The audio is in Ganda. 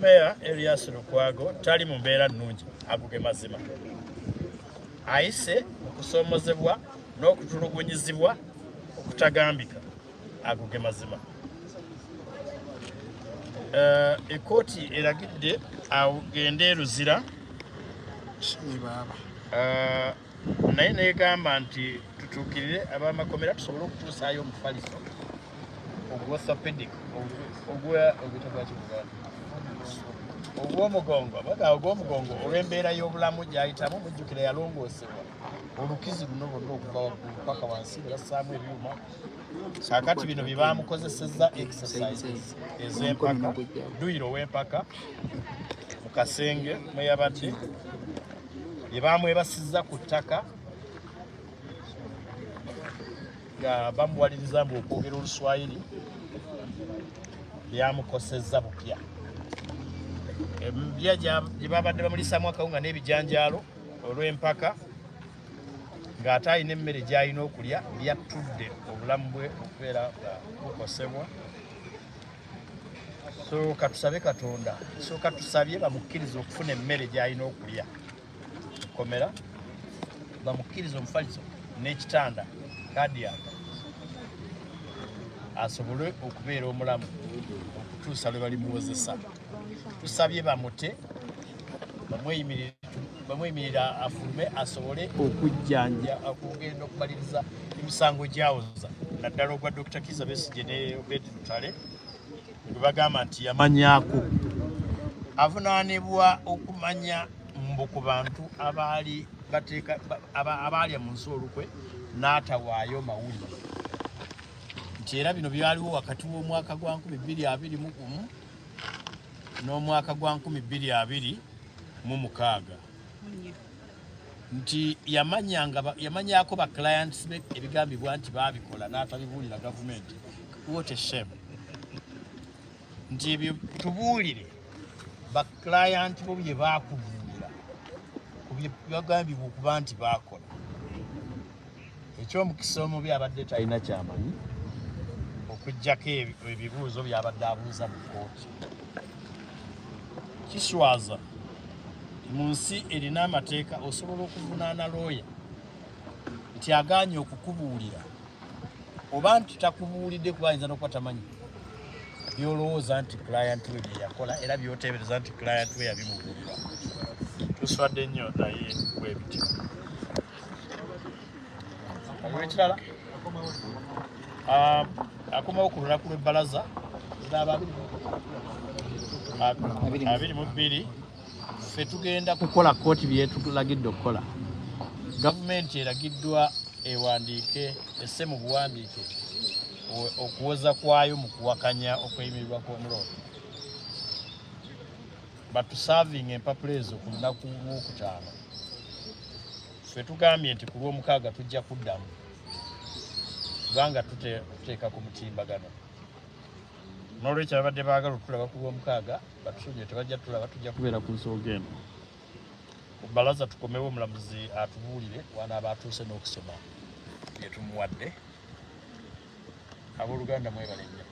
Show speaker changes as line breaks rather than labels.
Meya Elias Lukwago tali mu mbeera nnungi aguge mazima. Ayise okusomozebwa n'okutulugunyizibwa okutagambika aguge mazima. Ekooti eragidde agende Luzira naye negamba nti tutuukirire ab'amakomera tusobole okutuusaayo omufaliso ogw'orthopedic ogw'omugongo ogw'omugongo olw'embeera y'obulamu gy'ayitamu. Mujjukire yalongoosebwa olukizi luno bonna okuva waggulu paka wansi ne bassaamu ebyuma. Kaakati bino bye baamukozesezza exercises ez'empaka Duyiro ow'empaka mu kasenge mwe yabadde bye baamwebasizza ku ttaka nga bamuwaliriza mbu okwogera Oluswayiri byamukosezza bupya. Ebibya gye babadde bamulisaamu akawunga n'ebijanjaalo olw'empaka ng'ate alina emmere gy'alina okulya byatudde obulamu bwe okubeera nga bukosebwa. Sooka tusabe Katonda, sooka tusabye bamukkirize okufuna emmere gy'alina okulya komera, bamukkirize omufaliso n'ekitanda cardiac asobole okubeera omulamu okutuusa lwe balimuwozesa. Tusabye bamute bamweyimirira afulume asobole okujjanja okugenda okumaliriza emisango gyawoza naddala ogwa Dr. Kizza Besigye ne Obed Lutale gwe bagamba nti yamanyaako avunaanibwa okumanya mbu ku bantu abaalya mu nsi olukwe n'atawaayo mawulire nti era bino byaliwo wakati w'omwaka gwa 2021 n'omwaka gwa 2026 nti yamanyako ba clients be ebigambibwa nti baabikola n'atabibuulira gavumenti. What a shame. Nti ebyo tubuulire ba client bo bye baakubuulira ku bye bagambibwa okuba nti baakola. Ekyomukisa omubi abadde talina kyamanyi okuggyako ebibuuzo byabadde abuuza mu kkooti. Kiswaza mu nsi erina amateeka osobola okuvunaana looya nti agaanye okukubuulira oba nti takubuulidde kuba ayinza n'okuba tamanyi byolowooza nti client we bye yakola era byoteebereza nti client we yabimubuulira. Tuswadde nnyo naye bwe bityo. Ekirala akomawo ku lunaku lw'ebbalaza 22 ffe tugenda kukola kooti byetulagidde okukola. Gavumenti eragiddwa ewandiike esse mu buwandiike okuwoza kwayo mu kuwakanya okweyimirirwa kw'omulongo. Batusavinga empapula ezo ku lunaku lw'okutaano. Ffe tugambye nti ku lw'omukaaga tujja kuddamu kubanga tuteeka ku mutimbagano. N'olwekyo abadde baagala okutulaba ku lw'omukaaga batusonyiwe tebajja tulaba, tujja kubeera ku nsonga eno. Ku bbalaza tukomewo omulamuzi atubuulire wanaaba atuuse n'okusoma bye tumuwadde. Abooluganda mwebale nnyo.